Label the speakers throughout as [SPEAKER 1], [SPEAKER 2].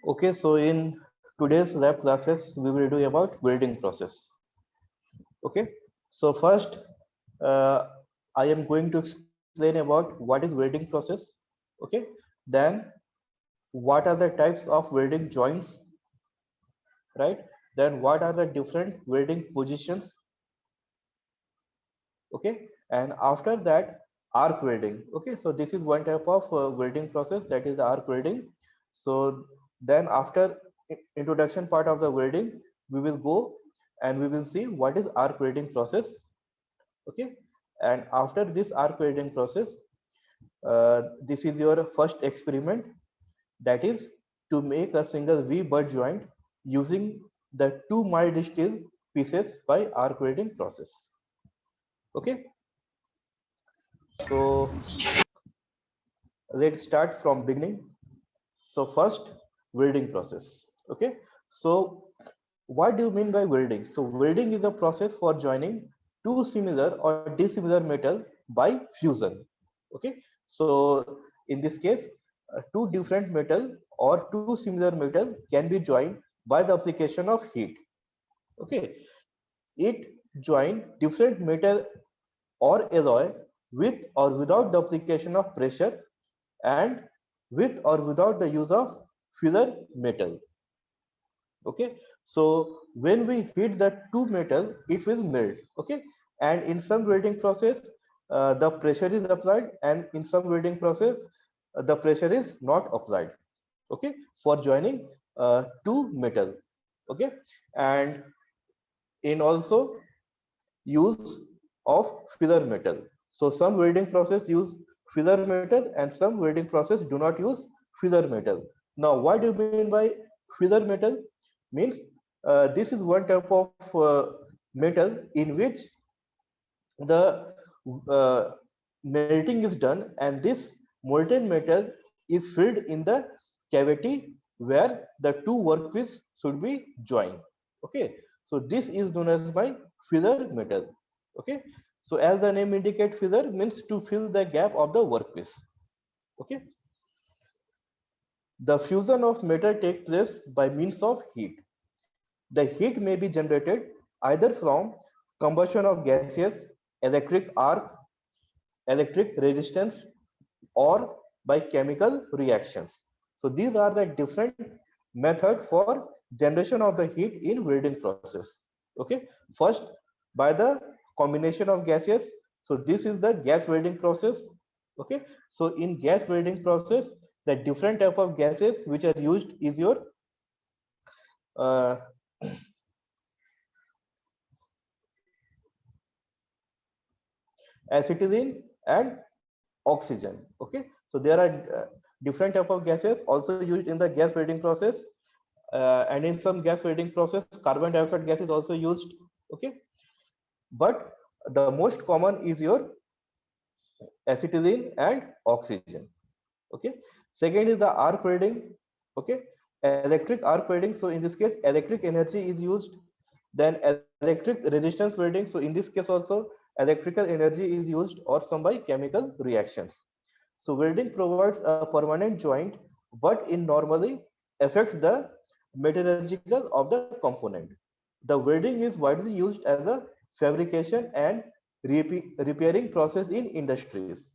[SPEAKER 1] Okay, so in today's lab classes, we will do about welding process. Okay, so first, uh, I am going to explain about what is welding process. Okay, then what are the types of welding joints, right? Then what are the different welding positions? Okay, and after that, arc welding. Okay, so this is one type of welding process, that is the arc welding. So then after introduction part of the welding, we will go and we will see what is arc welding process. Okay, and after this arc welding process, this is your first experiment, that is to make a single V butt joint using the two mild steel pieces by arc welding process. Okay, so let's start from beginning. So first, welding process. Okay, so what do you mean by welding? So welding is a process for joining two similar or dissimilar metal by fusion. Okay, so in this case, two different metal or two similar metal can be joined by the application of heat. Okay, it join different metal or alloy with or without the application of pressure and with or without the use of filler metal. Okay, so when we heat the two metal, it will melt. Okay, and in some welding process, the pressure is applied, and in some welding process, the pressure is not applied. Okay, for joining two metal. Okay, and in also use of filler metal. So some welding process use filler metal and some welding process do not use filler metal. Now, what do you mean by filler metal? Means this is one type of metal in which the uh, melting is done, and this molten metal is filled in the cavity where the two workpiece should be joined. Okay, so this is known as by filler metal. Okay, so as the name indicate, filler means to fill the gap of the workpiece. Okay, the fusion of metal takes place by means of heat. The heat may be generated either from combustion of gases, electric arc, electric resistance, or by chemical reactions. So these are the different method for generation of the heat in welding process. Okay, first by the combination of gases. So this is the gas welding process. Okay, so in gas welding process, the different type of gases which are used is your uh, acetylene and oxygen. Okay, so there are different type of gases also used in the gas welding process, and in some gas welding process, carbon dioxide gas is also used. Okay, but the most common is your acetylene and oxygen. Okay, second is the arc welding. Okay, electric arc welding. So in this case, electric energy is used. Then electric resistance welding. So in this case also, electrical energy is used or some by chemical reactions. So welding provides a permanent joint, but in normally affects the metallurgical of the component. The welding is widely used as a fabrication and repairing process in industries.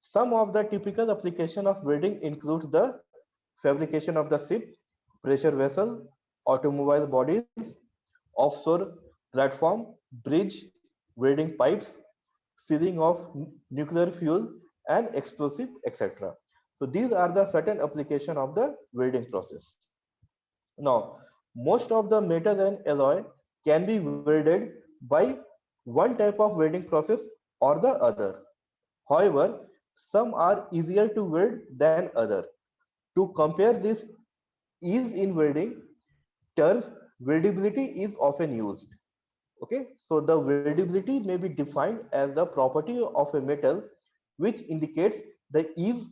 [SPEAKER 1] Some of the typical application of welding includes the fabrication of the ship, pressure vessel, automobile bodies, offshore platform, bridge, welding pipes, sealing of nuclear fuel and explosive, etc. So these are the certain application of the welding process. Now, most of the metal and alloy can be welded by one type of welding process or the other. However, some are easier to weld than other. To compare this ease in welding, term weldability is often used. Okay, so the weldability may be defined as the property of a metal which indicates the ease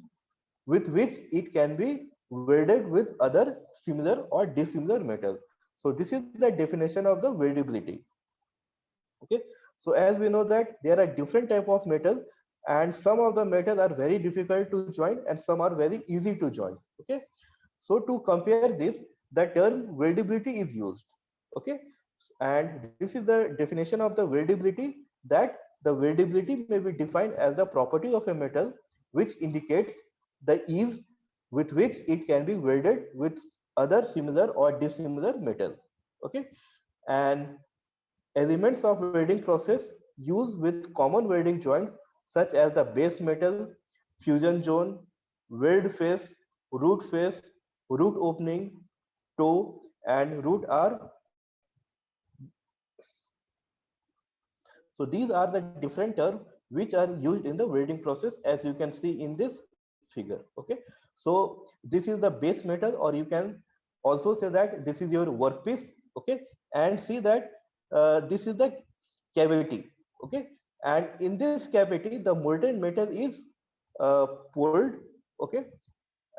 [SPEAKER 1] with which it can be welded with other similar or dissimilar metal. So this is the definition of the weldability. Okay, so as we know that there are different type of metal, and some of the metal are very difficult to join and some are very easy to join. Okay, So to compare this, the term weldability is used. Okay, and this is the definition of the weldability, that the weldability may be defined as the property of a metal which indicates the ease with which it can be welded with other similar or dissimilar metal. Okay, and elements of welding process used with common welding joints such as the base metal, fusion zone, weld face, root face, root opening, toe, and root are. So these are the different terms which are used in the welding process, as you can see in this figure. Okay, so this is the base metal, or you can also say that this is your workpiece. Okay, and see that this is the cavity. Okay, and in this cavity the molten metal is poured. Okay,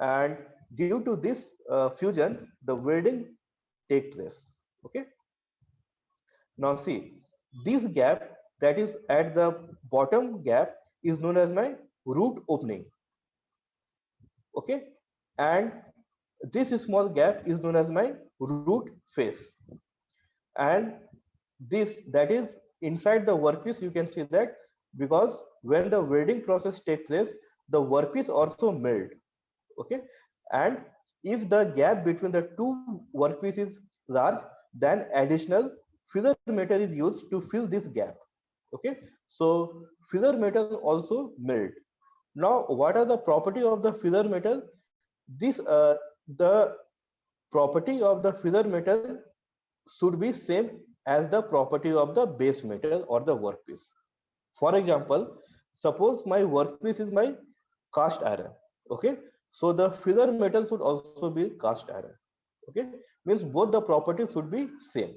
[SPEAKER 1] and due to this fusion, the welding take place. Okay, now see, this gap that is at the bottom gap is known as my root opening. Okay, and this small gap is known as my root face. And this, that is inside the workpiece, you can see that, because when the welding process takes place, the workpiece also melt. Okay, and if the gap between the two workpieces is large, then additional filler metal is used to fill this gap. Okay, so filler metal also melt. Now what are the property of the filler metal? This the property of the filler metal should be same as the property of the base metal or the workpiece. For example, suppose my workpiece is my cast iron. Okay, so the filler metal should also be cast iron. Okay, means both the properties should be same,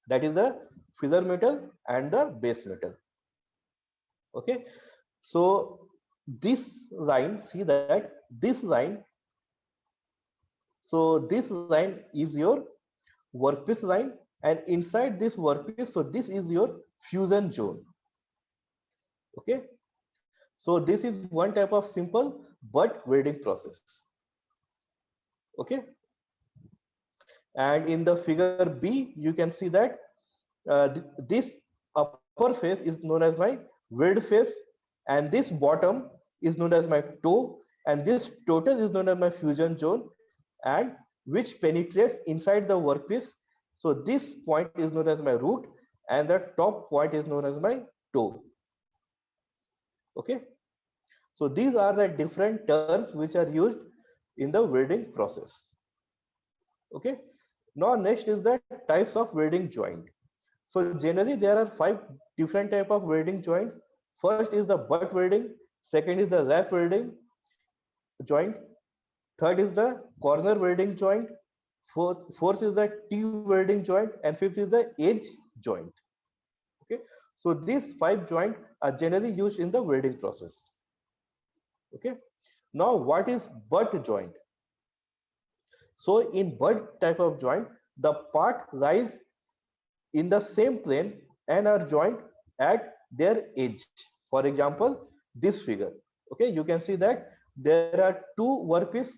[SPEAKER 1] that is the filler metal and the base metal. Okay, so this line, see that this line, so this line is your workpiece line, and inside this workpiece, so this is your fusion zone. Okay, so this is one type of simple but welding process. Okay, and in the figure B you can see that this upper face is known as my weld face, and this bottom is known as my toe, and this total is known as my fusion zone, and which penetrates inside the workpiece. So this point is known as my root, and the top point is known as my toe. Okay, so these are the different terms which are used in the welding process. Okay, now next is the types of welding joint. So generally there are 5 different type of welding joints. First is the butt welding, second is the lap welding joint, third is the corner welding joint, fourth is the T welding joint, and fifth is the edge joint. Okay, so these 5 joints are generally used in the welding process. Okay, now what is butt joint? So in butt type of joint, the part lies in the same plane and are joined at their edge. For example, this figure. Okay, you can see that there are 2 workpiece.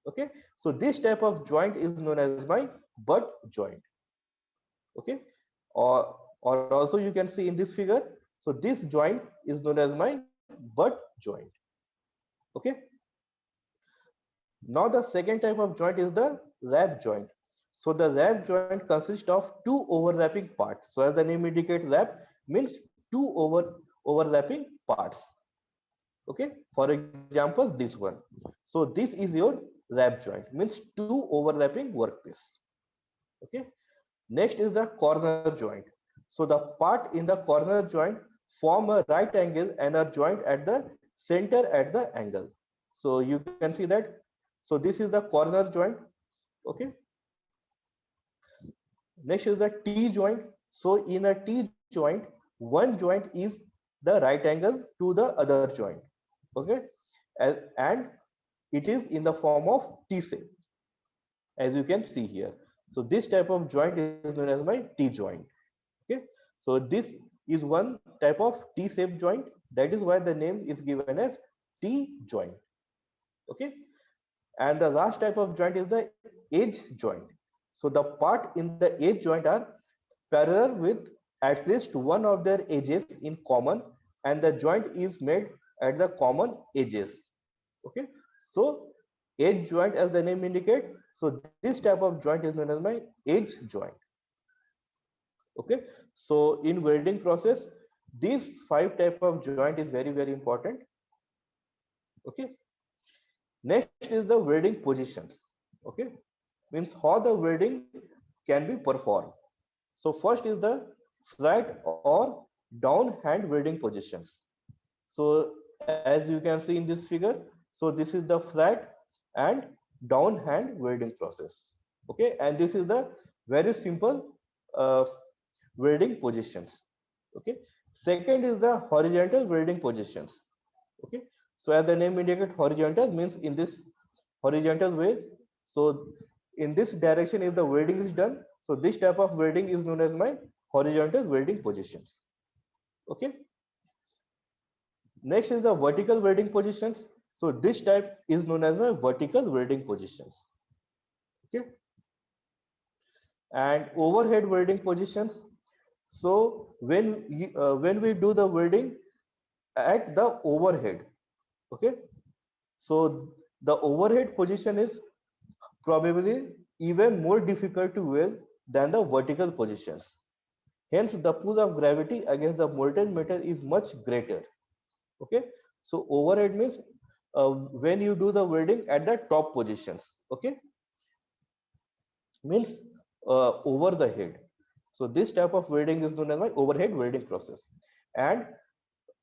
[SPEAKER 1] Okay, so this type of joint is known as my butt joint. Okay, or also you can see in this figure, so this joint is known as my butt joint. Okay, now the second type of joint is the lap joint. So the lap joint consists of 2 overlapping parts. So as the name indicates, lap means 2 overlapping parts. Okay, for example, this one. So this is your lap joint, means 2 overlapping workpiece. Okay, next is the corner joint. So the part in the corner joint form a right angle and are joined at the center at the angle. So you can see that. So this is the corner joint. Okay, next is the T joint. So in a T joint, one joint is the right angle to the other joint. Okay, and it is in the form of T shape, as you can see here. So this type of joint is known as my T joint. Okay, so this is one type of T shape joint. That is why the name is given as T joint. Okay, And the last type of joint is the edge joint. So the part in the edge joint are parallel with at least one of their edges in common, and the joint is made at the common edges. Okay, so edge joint, as the name indicate, so this type of joint is known as my edge joint. Okay, so in welding process, these 5 type of joint is very important. Okay, next is the welding positions. Okay, means how the welding can be performed. So first is the flat or down hand welding positions. So as you can see in this figure, so this is the flat and down hand welding process. Okay, and this is the very simple uh, welding positions. Okay, second is the horizontal welding positions. Okay, so as the name indicate, horizontal means in this horizontal way. So in this direction, if the welding is done, so this type of welding is known as my horizontal welding positions. Okay, next is the vertical welding positions. So this type is known as my vertical welding positions. Okay, and overhead welding positions. So when we do the welding at the overhead, okay, so the overhead position is probably even more difficult to weld than the vertical positions. Hence, the pull of gravity against the molten metal is much greater. Okay, so overhead means when you do the welding at the top positions. Okay, means over the head. So this type of welding is known as my overhead welding process. And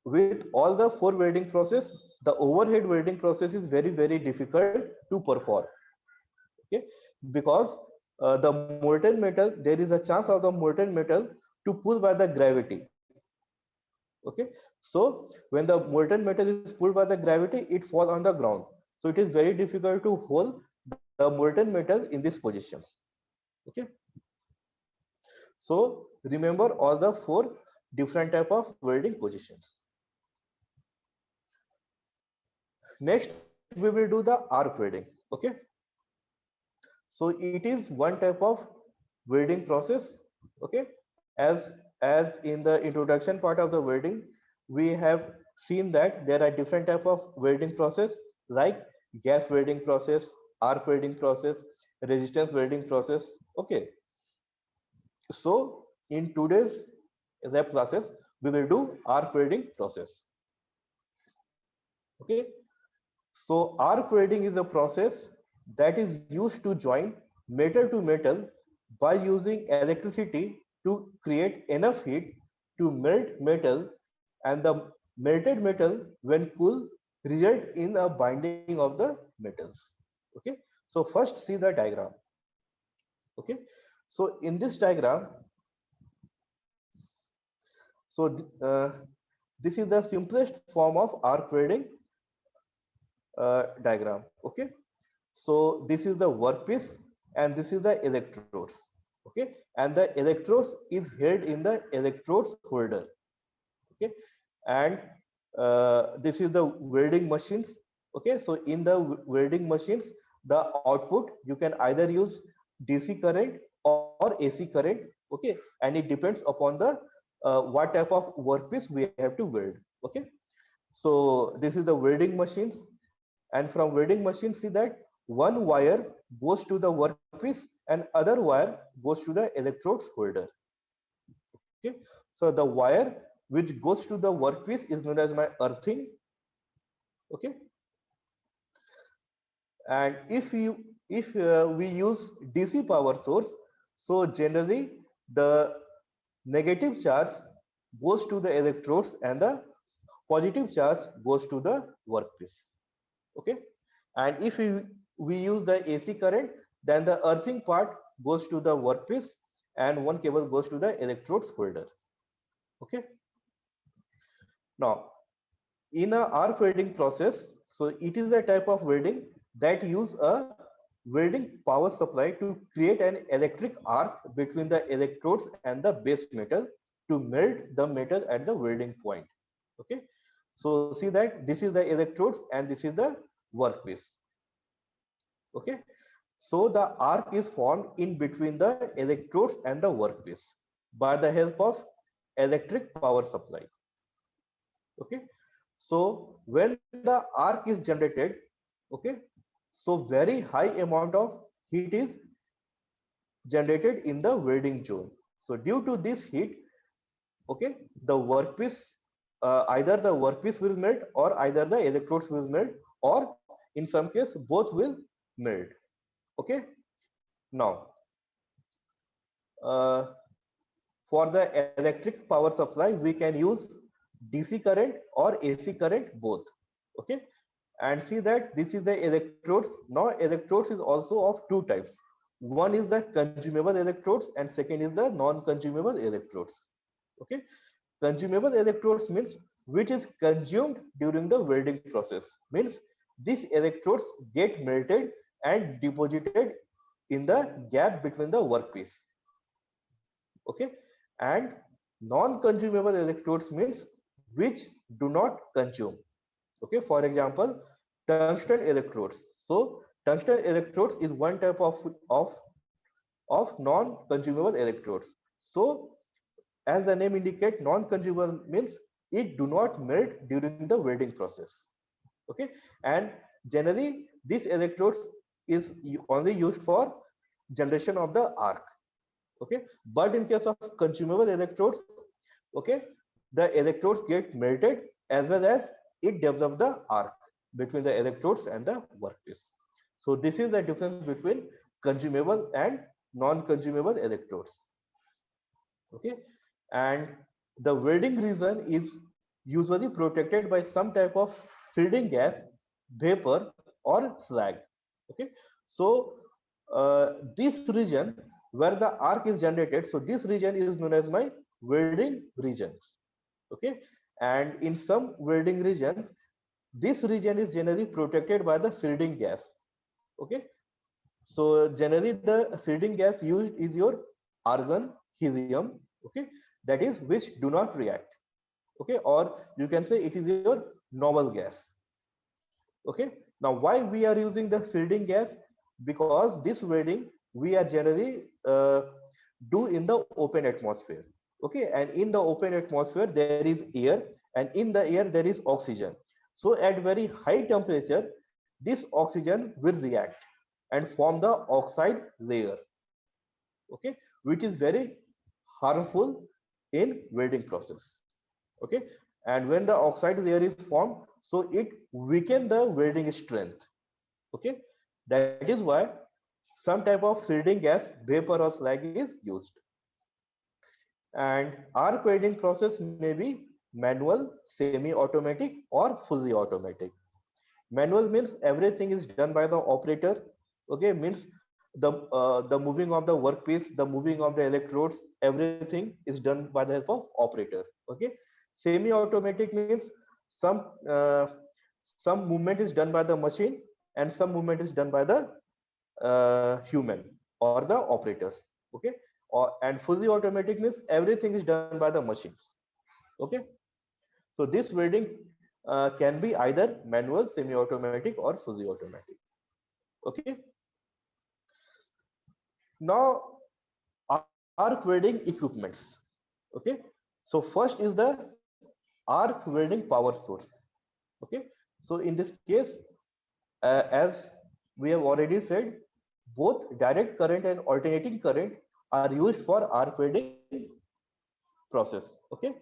[SPEAKER 1] with all the 4 welding process, the overhead welding process is very difficult to perform. Okay, because the molten metal, there is a chance of the molten metal to pull by the gravity. Okay, so when the molten metal is pulled by the gravity, it falls on the ground. So it is very difficult to hold the molten metal in these positions. Okay, so remember all the 4 different type of welding positions. Next, we will do the arc welding. Okay, so it is one type of welding process. Okay, as in the introduction part of the welding, we have seen that there are different type of welding process, like gas welding process, arc welding process, resistance welding process. Okay, so in today's lab classes, we will do arc welding process. Okay, so arc welding is a process that is used to join metal to metal by using electricity to create enough heat to melt metal, and the melted metal when cool result in a binding of the metals. Okay, so first see the diagram. Okay, so in this diagram, so this is the simplest form of arc welding diagram. Okay, so this is the workpiece and this is the electrodes. Okay, and the electrodes is held in the electrodes holder. Okay, and this is the welding machines. Okay, so in the welding machines, the output you can either use DC current or AC current. Okay, and it depends upon the what type of workpiece we have to weld. Okay, so this is the welding machines, and from welding machine, see that one wire goes to the workpiece and other wire goes to the electrodes holder. Okay, so the wire which goes to the workpiece is known as my earthing. Okay, and if we use DC power source, so generally the negative charge goes to the electrodes and the positive charge goes to the workpiece. Okay, and if we use the AC current, then the earthing part goes to the workpiece and one cable goes to the electrodes holder. Okay, now in a arc welding process, so it is a type of welding that use a welding power supply to create an electric arc between the electrodes and the base metal to melt the metal at the welding point. Okay, so see that this is the electrodes and this is the workpiece. Okay, so the arc is formed in between the electrodes and the workpiece by the help of electric power supply. Okay, so when the arc is generated, okay, so very high amount of heat is generated in the welding zone. So due to this heat, okay, the workpiece, either the workpiece will melt or either the electrodes will melt, or in some case both will melt. Okay, now uh, for the electric power supply we can use DC current or AC current both. Okay, and see that this is the electrodes. Now electrodes is also of two types. One is the consumable electrodes and second is the non-consumable electrodes. Okay, consumable electrodes means which is consumed during the welding process, means these electrodes get melted and deposited in the gap between the workpiece. Okay, and non-consumable electrodes means which do not consume. Okay, for example, tungsten electrodes. So tungsten electrodes is one type of non-consumable electrodes. So as the name indicate, non-consumable means it do not melt during the welding process. Okay, and generally these electrodes is only used for generation of the arc. Okay, but in case of consumable electrodes, okay, the electrodes get melted as well as it develops the arc between the electrodes and the workpiece. So this is the difference between consumable and non-consumable electrodes. Okay, and the welding region is usually protected by some type of shielding gas, vapor or slag. Okay, so this region where the arc is generated, so this region is known as my welding region. Okay, and in some welding regions this region is generally protected by the shielding gas. Okay, so generally the shielding gas used is your argon, helium. Okay, that is which do not react. Okay, or you can say it is your noble gas. Okay, now why we are using the shielding gas? Because this welding we are generally do in the open atmosphere. Okay, and in the open atmosphere there is air, and in the air there is oxygen. So at very high temperature this oxygen will react and form the oxide layer. Okay, which is very harmful in welding process. Okay, and when the oxide layer is formed, so it weaken the welding strength. Okay, that is why some type of shielding gas, vapor or slag is used. And arc welding process may be manual, semi-automatic or fully automatic. Manual means everything is done by the operator. Okay, means the moving of the workpiece, the moving of the electrodes, everything is done by the help of operator. Okay, semi-automatic means some uh, some movement is done by the machine and some movement is done by the human or the operators. Okay, and fully automatic means everything is done by the machines. Okay, so this welding can be either manual, semi-automatic or fully automatic. Okay, now arc welding equipments. Okay, so first is the arc welding power source. Okay, so in this case, as we have already said, both direct current and alternating current are used for arc welding process. Okay,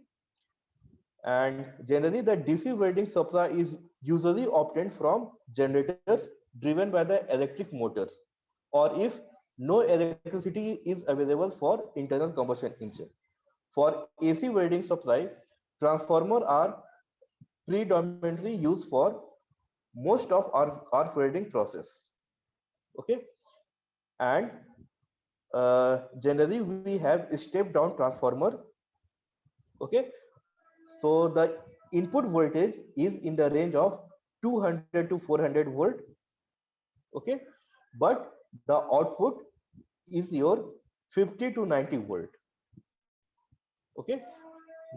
[SPEAKER 1] and generally the DC welding supply is usually obtained from generators driven by the electric motors, or if no electricity is available for internal combustion engine. For AC welding supply, transformer are predominantly used for most of our arc welding process. Okay, and generally we have a step down transformer. Okay, so the input voltage is in the range of 200 to 400 volt. Okay, but the output is your 50 to 90 volt. Okay,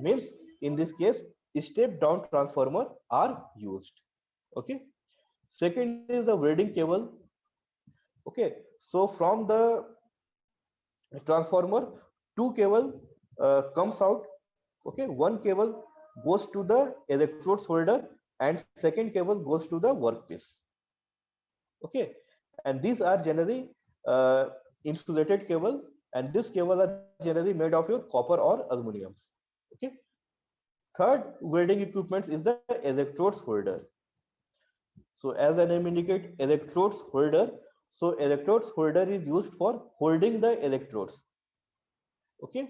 [SPEAKER 1] means in this case step down transformer are used. Okay, second is the welding cable. Okay, so from the transformer, two cable comes out. Okay, one cable goes to the electrodes holder and second cable goes to the workpiece. Okay, and these are generally insulated cable, and this cable are generally made of your copper or aluminum. Okay, third welding equipment is the electrodes holder. So as the name indicate, electrodes holder. So electrodes holder is used for holding the electrodes, okay,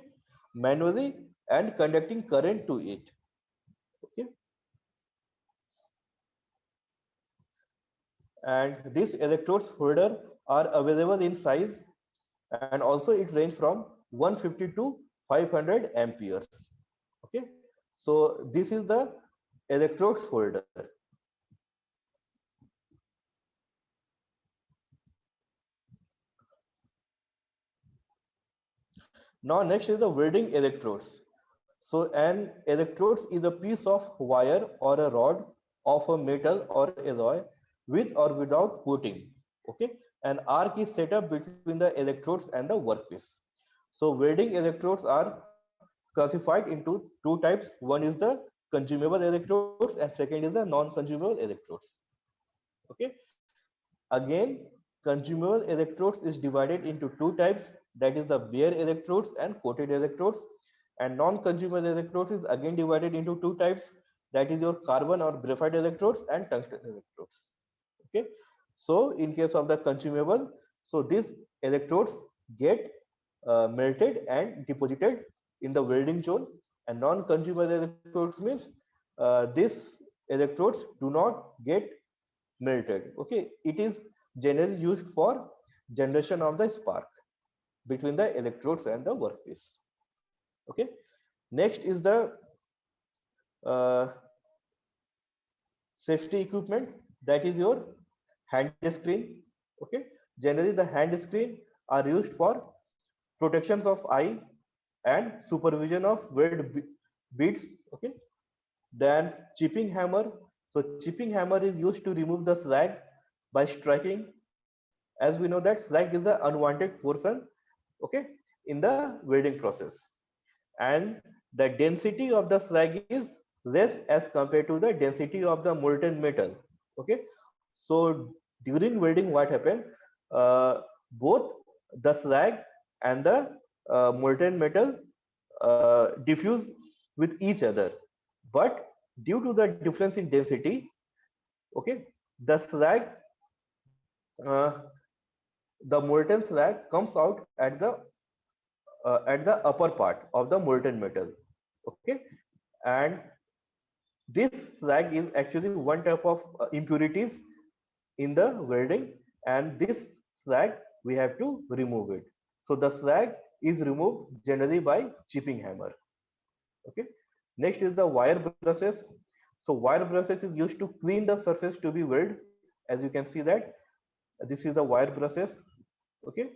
[SPEAKER 1] manually and conducting current to it. Okay, and these electrodes holder are available in size, and also it range from 150 to 500 amperes. Okay, so this is the electrodes holder. Now next is the welding electrodes. So an electrode is a piece of wire or a rod of a metal or alloy with or without coating. Okay, an arc is set up between the electrodes and the workpiece. So welding electrodes are classified into two types. One is the consumable electrodes and second is the non-consumable electrodes. Okay, again, consumable electrodes is divided into two types, that is the bare electrodes and coated electrodes, and non-consumable electrodes is again divided into two types, that is your carbon or graphite electrodes and tungsten electrodes. Okay, so in case of the consumable, so these electrodes get melted and deposited in the welding zone, and non-consumable electrodes means these electrodes do not get melted. Okay, it is generally used for generation of the spark between the electrodes and the workpiece. Okay, next is the uh, safety equipment, that is your hand screen. Okay, generally the hand screen are used for protections of eye and supervision of weld beads. Okay, then chipping hammer. So chipping hammer is used to remove the slag by striking. As we know that slag is the unwanted portion, okay, in the welding process, and the density of the slag is less as compared to the density of the molten metal. Okay, so during welding what happened, both the slag and the molten metal diffuse with each other, but due to the difference in density, okay, the slag uh, the molten slag comes out at the upper part of the molten metal. Okay, and this slag is actually one type of impurities in the welding, and this slag we have to remove it. So the slag is removed generally by chipping hammer. Okay, next is the wire brushes. So wire brushes is used to clean the surface to be welded. As you can see that this is the wire brushes. Okay,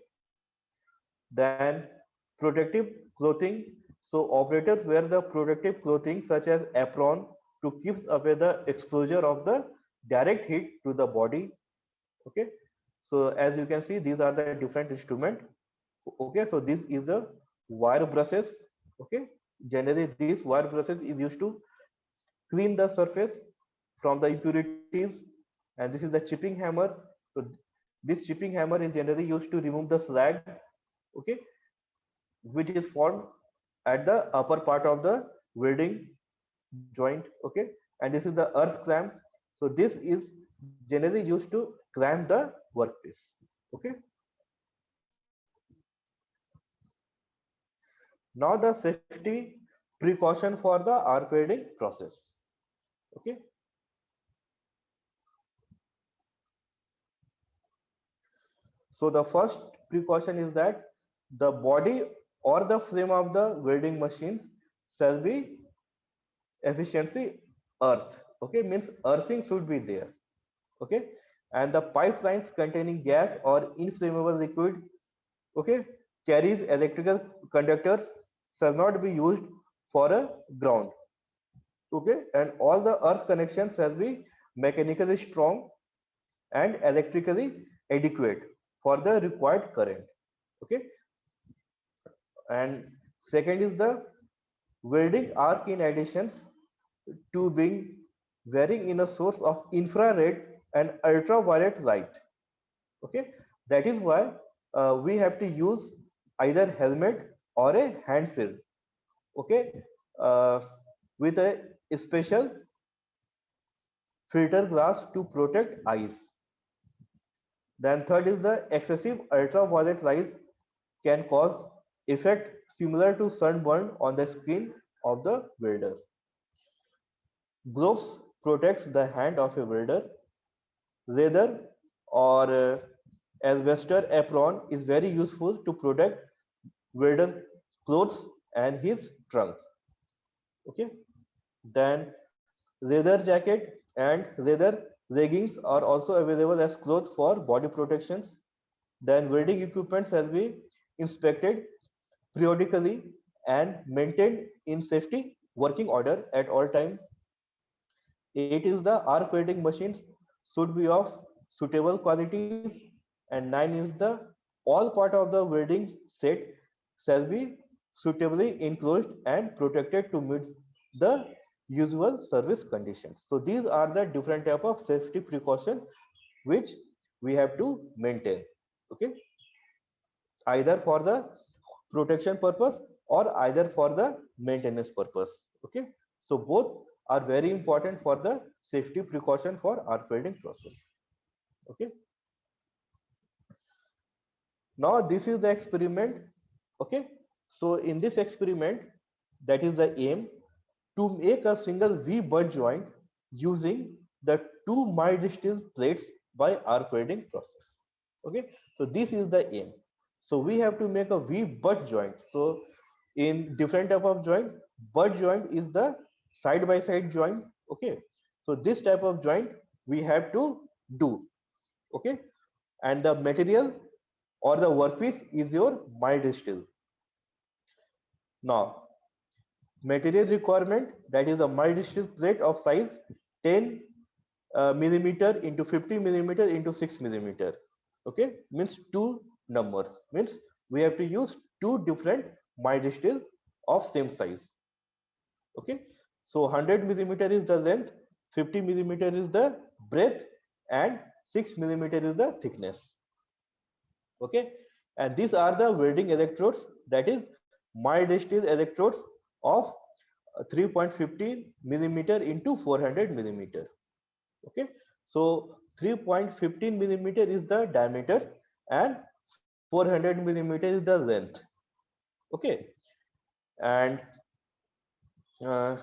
[SPEAKER 1] then protective clothing. So operators wear the protective clothing such as apron to keep away the exposure of the direct heat to the body. Okay, so as you can see, these are the different instrument. Okay, so this is the wire brushes. Okay, generally these wire brushes is used to clean the surface from the impurities, and this is the chipping hammer. So this chipping hammer is generally used to remove the slag, okay, which is formed at the upper part of the welding joint. Okay, and this is the earth clamp. So this is generally used to clamp the workpiece. Okay, now the safety precaution for the arc welding process. Okay, so the first precaution is that the body or the frame of the welding machines shall be efficiency earth. Okay, means earthing should be there. Okay, and the pipelines containing gas or inflammable liquid, okay, carries electrical conductors, shall not be used for a ground. Okay, and all the earth connections shall be mechanically strong and electrically adequate. for the required current. Okay, and second is the welding arc in additions to being varying in a source of infrared and ultraviolet light. Okay, that is why we have to use either helmet or a hand shield. Okay, uh, with a special filter glass to protect eyes. Then third is the excessive ultraviolet light can cause effect similar to sunburn on the skin of the welder. Gloves protects the hand of a welder. Leather or asbestos apron is very useful to protect welder clothes and his trunks. Okay. Then leather jacket and leather leggings are also available as clothes for body protections. Then welding equipment shall be inspected periodically and maintained in safety working order at all time. 8 is the arc welding machines should be of suitable qualities, and 9 is the all part of the welding set shall be suitably enclosed and protected to meet the usual service conditions. So these are the different type of safety precaution which we have to maintain. Okay, either for the protection purpose or either for the maintenance purpose. Okay, so both are very important for the safety precaution for arc welding process. Okay, now this is the experiment. Okay, so in this experiment, that is the aim, to make a single V butt joint using the two mild steel plates by arc welding process. Okay, so this is the aim. So we have to make a V butt joint. So in different type of joint, butt joint is the side by side joint. Okay, so this type of joint we have to do. Okay, and the material or the workpiece is your mild steel. Now material requirement, that is a mild steel plate of size 10 millimeter into 50 millimeter into 6 millimeter. Okay, means two numbers, means we have to use two different mild steel of same size. Okay, so 100 millimeter is the length, 50 millimeter is the breadth, and 6 millimeter is the thickness. Okay, and these are the welding electrodes, that is mild steel electrodes of 3.15 millimeter into 400 millimeter. Okay, so 3.15 millimeter is the diameter and 400 millimeter is the length. Okay, and uh,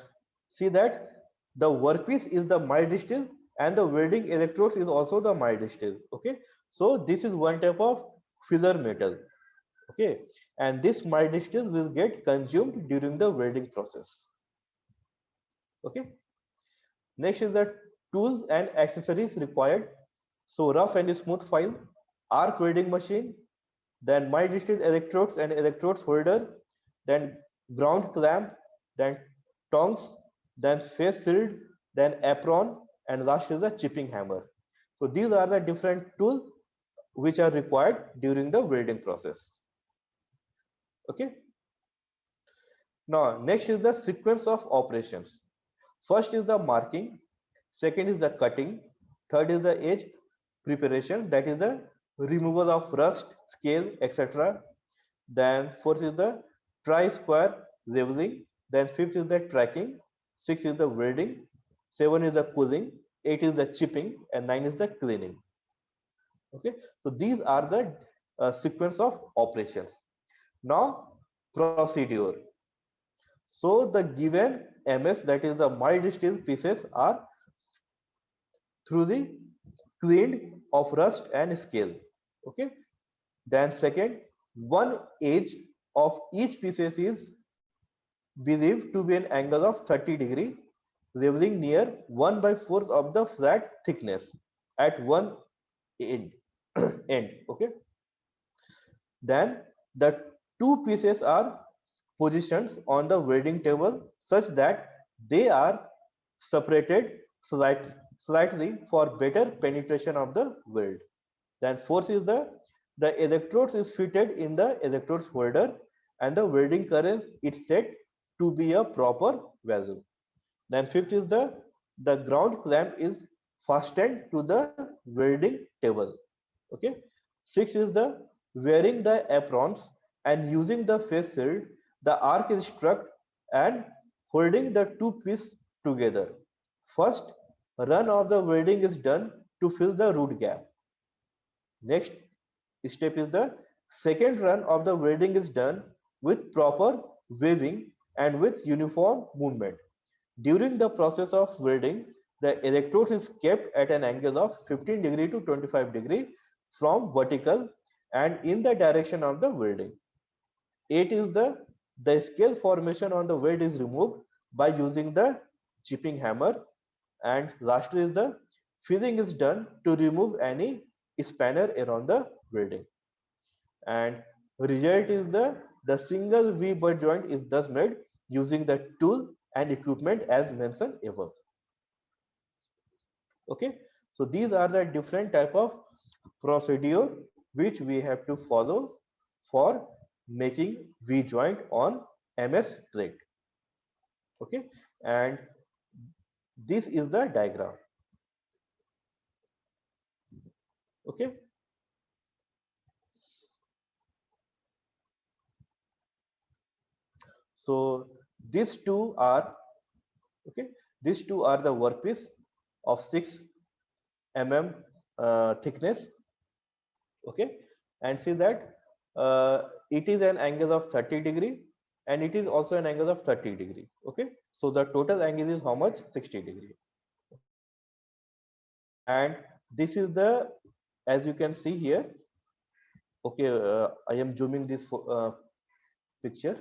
[SPEAKER 1] see that the workpiece is the mild steel and the welding electrodes is also the mild steel. Okay, so this is one type of filler metal. Okay, and this mild steel will get consumed during the welding process. Okay, next is the tools and accessories required. So rough and smooth file, arc welding machine, then mild steel electrodes and electrodes holder, then ground clamp, then tongs, then face shield, then apron, and last is the chipping hammer. So these are the different tools which are required during the welding process. Okay. Now next is the sequence of operations. First is the marking, second is the cutting, third is the edge preparation, that is the removal of rust, scale, etc. Then fourth is the tri-square leveling, then fifth is the tracking, six is the welding, seven is the cooling, eight is the chipping, and nine is the cleaning. Okay, so these are the sequence of operations. Now procedure. So the given MS, that is the mild steel pieces, are thoroughly cleaned of rust and scale. Okay, then second, one edge of each pieces is believed to be an angle of 30-degree, leveling near 1/4 of the flat thickness at one end. End. Okay, then the two pieces are positions on the welding table such that they are separated slightly for better penetration of the weld. Then fourth is the The electrodes is fitted in the electrodes holder and the welding current is set to be a proper value. Then fifth is the ground clamp is fastened to the welding table. Okay. Six is the wearing the aprons and using the face shield, the arc is struck and holding the two pieces together. First run of the welding is done to fill the root gap. Next step is the second run of the welding is done with proper weaving and with uniform movement. During the process of welding, the electrode is kept at an angle of 15 degree to 25 degree from vertical and in the direction of the welding. 8 is the scale formation on the weld is removed by using the chipping hammer, and lastly is the filling is done to remove any spanner around the welding. And result is the single V butt joint is thus made using the tool and equipment as mentioned above. Okay, so these are the different type of procedure which we have to follow for making V joint on MS TREC. Okay, and this is the diagram. Okay. So these two are okay. These two are the workpiece of 6 mm thickness. Okay, and see that it is an angle of 30 degree and it is also an angle of 30 degree. Okay, so the total angle is how much? 60 degree. And this is the, as you can see here. Okay, I am zooming this picture.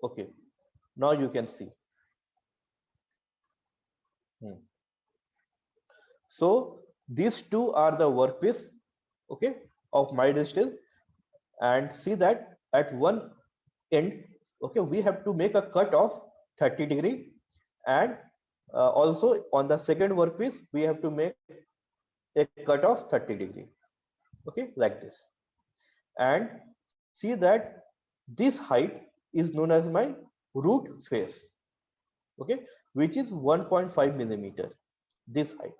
[SPEAKER 1] Okay, now you can see. So these two are the workpiece, okay, of mild steel, and see that at one end, okay, we have to make a cut of 30 degree, and also on the second workpiece we have to make a cut of 30 degree, okay, like this. And see that this height is known as my root face, okay, which is 1.5 millimeter, this height.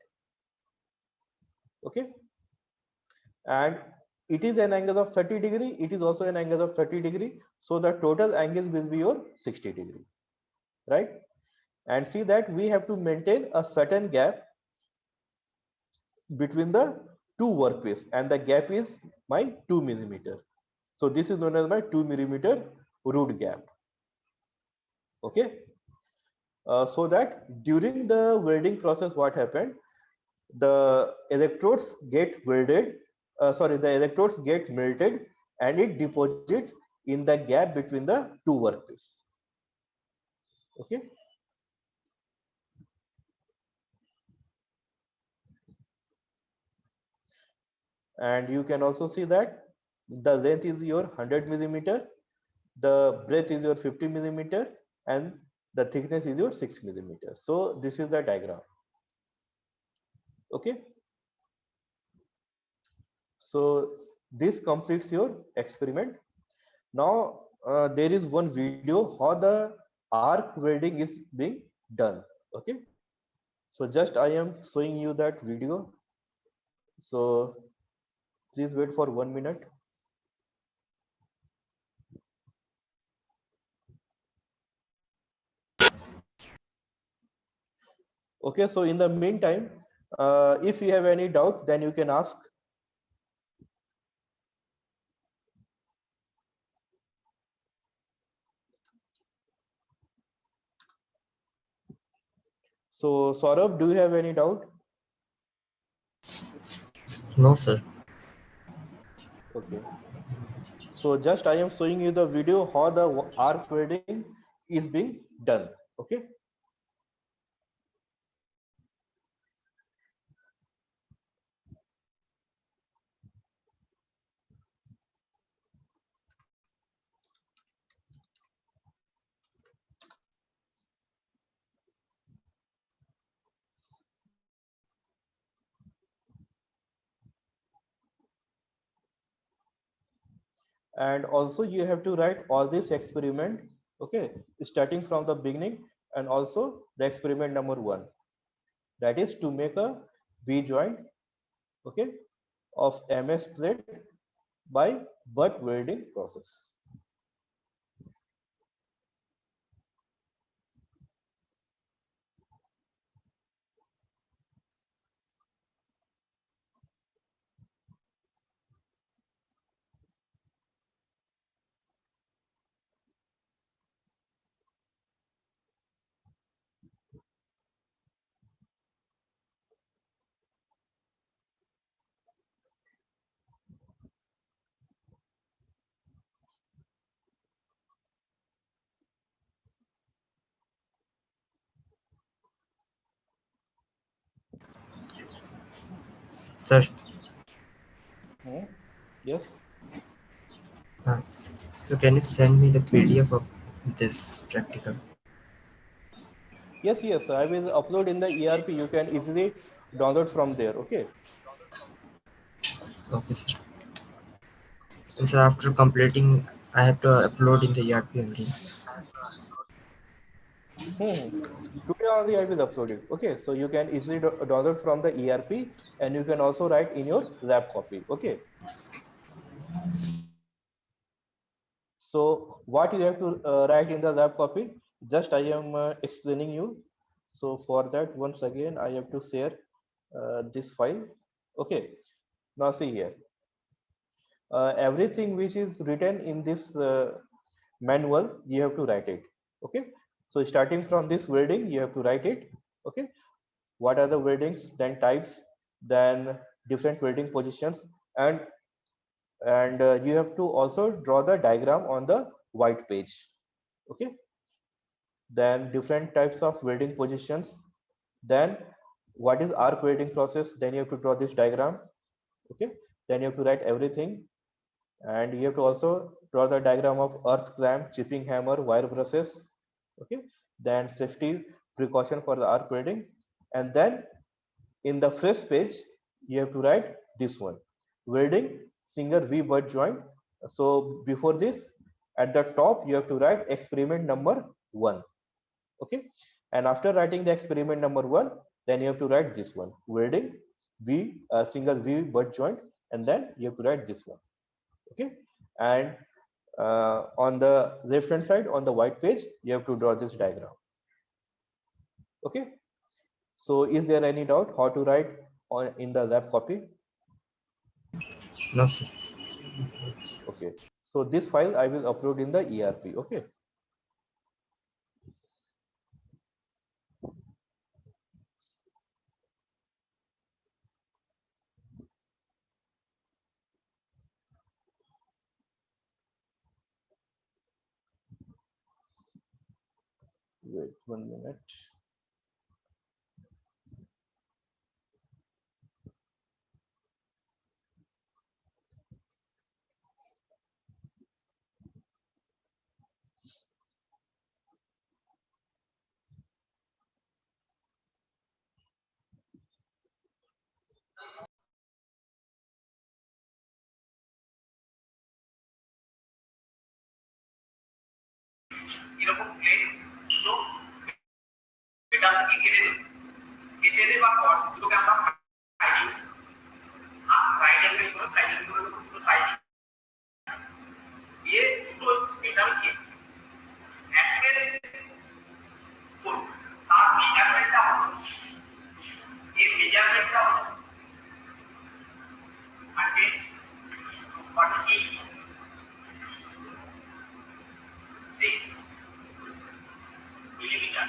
[SPEAKER 1] Okay, and it is an angle of 30 degree, it is also an angle of 30 degree, so the total angle will be your 60 degree, right? And see that we have to maintain a certain gap between the two workpiece, and the gap is my 2 millimeter. So this is known as my 2 millimeter root gap. Okay, so that during the welding process, what happened, the electrodes get welded, the electrodes get melted and it deposits in the gap between the two workpiece. Okay, and you can also see that the length is your 100 millimeter, the breadth is your 50 millimeter, and the thickness is your 6 millimeter. So this is the diagram. Okay, so this completes your experiment. Now there is one video how the arc welding is being done. Okay, so just I am showing you that video, so please wait for 1 minute. Okay, so in the meantime, if you have any doubt, then you can ask. So Saurabh, do you have any doubt?
[SPEAKER 2] No, sir.
[SPEAKER 1] Okay, so just I am showing you the video how the arc welding is being done. Okay, and also you have to write all this experiment, okay, starting from the beginning, and also the experiment number 1, that is to make a V joint, okay, of MS plate by butt welding process.
[SPEAKER 2] Sir,
[SPEAKER 1] Hmm? Yes.
[SPEAKER 2] so can you send me the PDF of this practical?
[SPEAKER 1] Yes, I will upload in the ERP. You can easily download from there. Okay.
[SPEAKER 2] Okay, sir. And so after completing, I have to upload in the ERP only.
[SPEAKER 1] Hmm. Today only I will upload it. Okay. So you can easily download from the ERP, and you can also write in your lab copy. Okay. So what you have to write in the lab copy, just I am explaining you. So for that, once again, I have to share this file. Okay. Now see here. Everything which is written in this manual, you have to write it. Okay. So starting from this wording, you have to write it. Okay. What are the wordings, then types, then different wording positions, and you have to also draw the diagram on the white page. Okay. Then different types of welding positions, then what is arc welding process, then you have to draw this diagram. Okay. Then you have to write everything, and you have to also draw the diagram of earth clamp, chipping hammer, wire brushes. Okay. Then safety precaution for the arc welding, and then in the first page you have to write this one, welding single V butt joint. So before this, at the top you have to write experiment number 1. Okay. And after writing the experiment number 1, then you have to write this one, welding single V butt joint, and then you have to write this one. Okay. And on the left hand side on the white page, you have to draw this diagram. Okay. So is there any doubt how to write in the lab copy?
[SPEAKER 2] No, sir.
[SPEAKER 1] Okay. So this file I will upload in the ERP. Okay. Wait 1 minute.
[SPEAKER 3] এরকম plate দুটো এটা থেকে কেটে দেওয়ার পর দুটোকে আমরা ফ্রাইডিং fried angle করে ফ্রাইডিং করে দুটো সাইড দিয়ে দুটো মেটালকে অ্যাঙ্গেল করব। তার মেজারমেন্টটা হলো এই মেজারমেন্টটা হলো 146 মিলিমিটার।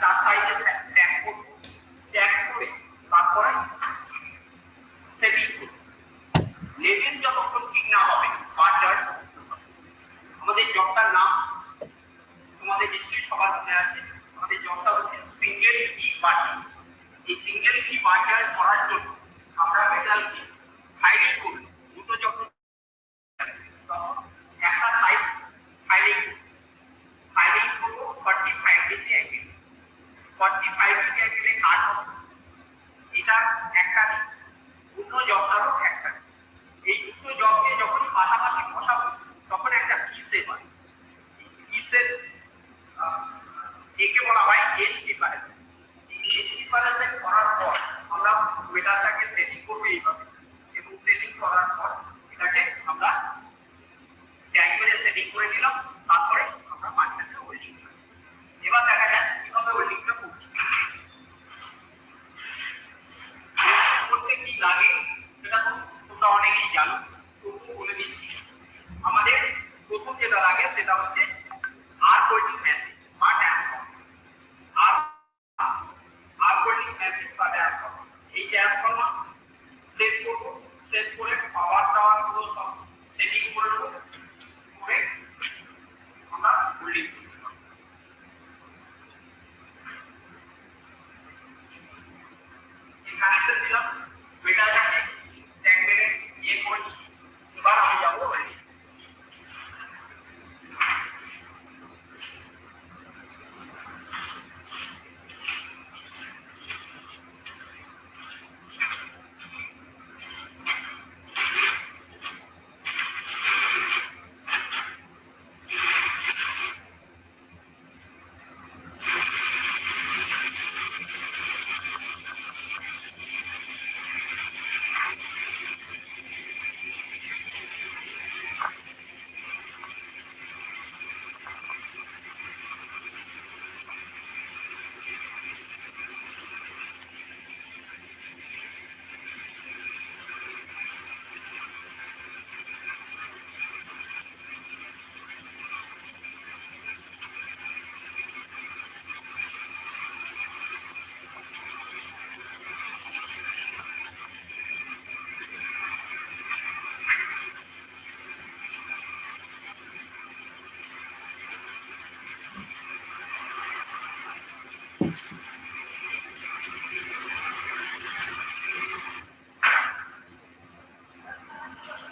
[SPEAKER 3] চার সাইডে ট্যাগ করে তারপরে সেটিং করব। লেভেল যতক্ষণ ঠিক না হবে বাজার আমাদের জবটার নাম তোমাদের নিশ্চয়ই সবার মনে আছে। আমাদের জবটা হচ্ছে সিঙ্গেল কি বাজার। এই সিঙ্গেল কি বাজার করার জন্য আমরা মেটালকে ফাইলিং করব। দুটো যখন তখন একটা সাইড ফাইলিং করব 45 ডিগ্রি অ্যাঙ্গেল। 45 ডিগ্রি অ্যাঙ্গেলে কাট হবে। এটা একটা দিক, দুটো জবটারও একটা। এই দুটো জবকে যখন পাশাপাশি বসাবো তখন একটা ভি শেপ হয়। ভি শেপ একে বলা হয় এজ ডিফারেন্স। এই এজ ডিফারেন্স করার পর আমরা মেটালটাকে সেটিং করব এইভাবে, এবং সেটিং করার পর এটাকে আমরা ট্যাগের সেটিং করে নিলাম। তারপরে আমরা মাঝখানে হোল্ডিং করব। এবার দেখা যাক কিভাবে হোল্ডিংটা করছি। করতে কি লাগে সেটা তো তোমরা অনেকেই জানো, তবুও বলে দিচ্ছি। আমাদের প্রথম যেটা লাগে সেটা হচ্ছে আর্ক হোল্ডিং মেশিন বা ট্রান্সফর্মার। আর্ক হোল্ডিং মেশিন বা ট্রান্সফর্মার, এই ট্রান্সফর্মার সেট করব। সেট করে পাওয়ার টাওয়ার গুলো সব সেটিং করে দেবো, করে আমরা হোল্ডিং করব। কানেকশন দিলাম, মেটালটাকে ট্যাগ মেরে ইয়ে করে নিচ্ছি। এবার আমি যাবো ওয়েল্ডিং।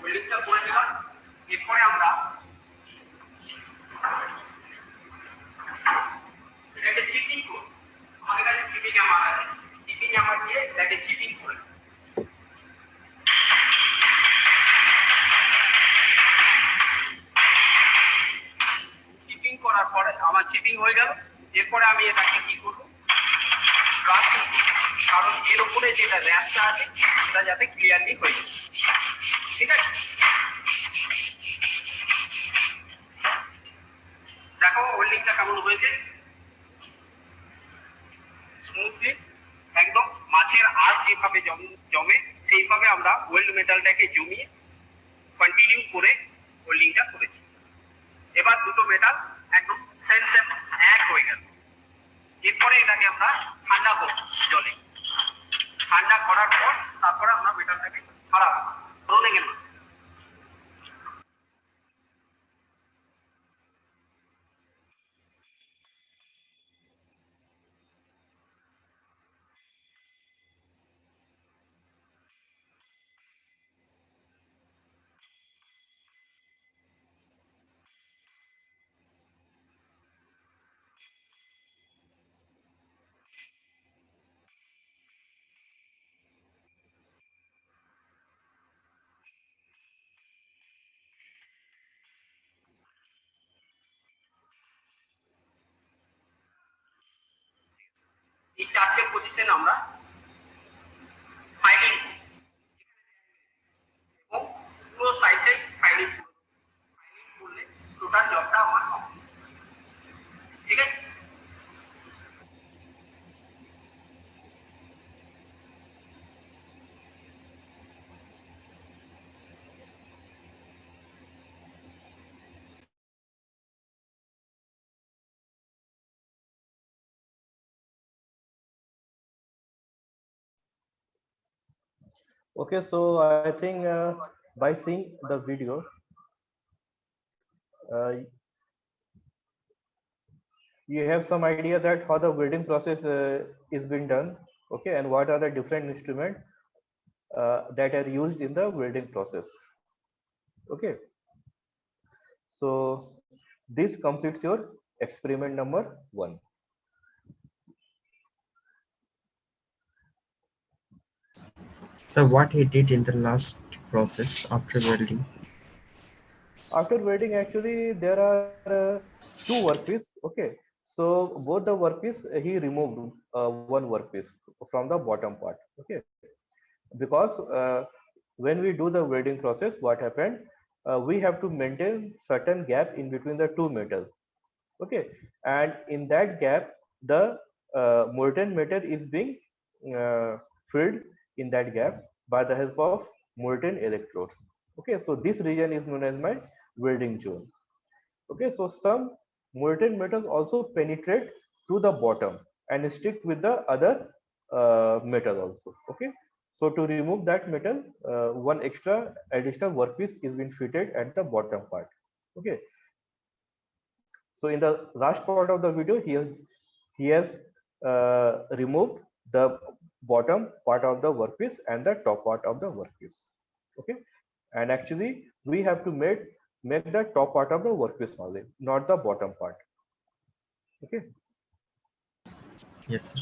[SPEAKER 3] হোল্ডিংটা করে দিলাম। এরপরে আমরা এটাকে চিপিং করব। আমাদের কাছে চিপিং আমার আছে, চিপিং আমার দিয়ে এটাকে চিপিং করে চিপিং করার পরে আমার চিপিং হয়ে গেল। এরপরে আমি এটাকে কি করব, ব্রাশিং, কারণ এর উপরে যেটা র্যাশটা আছে সেটা যাতে ক্লিয়ারলি হয়ে যায়। ঠিক আছে, দেখো হোল্ডিংটা কেমন হয়েছে, স্মুথলি একদম মাছের আঁশ যেভাবে জমে সেইভাবে আমরা ওয়েল্ড মেটালটাকে জমিয়ে কন্টিনিউ করে হোল্ডিংটা করেছি। এবার দুটো মেটাল একদম সেম সেম এক হয়ে গেল। এরপরে এটাকে আমরা ঠান্ডা করব জলে। ঠান্ডা করার পর তারপরে আমরা মেটালটাকে ছাড়াবো। ধরুন এখানে এই চারটে পজিশন আমরা ফাইলিং এবং পুরো সাইডটাই ফাইলিং করলে টোটাল জবটা আমার কমপ্লিট। ঠিক আছে।
[SPEAKER 1] Okay, so I think by seeing the video, uh, you have some idea that how the welding process is being done. Okay, and what are the different instruments that are used in the welding process. Okay, so this completes your experiment number 1.
[SPEAKER 2] So what he did in the last process after welding?
[SPEAKER 1] After welding, actually there are two workpiece. Okay, so both the workpiece he removed one workpiece from the bottom part. Okay, because when we do the welding process, what happened, we have to maintain certain gap in between the two metals. Okay, and in that gap the molten metal is being uh, filled in that gap by the help of molten electrodes. Okay, so this region is known as my welding zone. Okay, so some molten metals also penetrate to the bottom and stick with the other metal also. Okay, so to remove that metal, one extra additional workpiece is being fitted at the bottom part. Okay, so in the last part of the video, he has removed the bottom part of the workpiece and the top part of the workpiece. Okay, and actually we have to make the top part of the workpiece only, not the bottom part. Okay.
[SPEAKER 2] Yes, sir.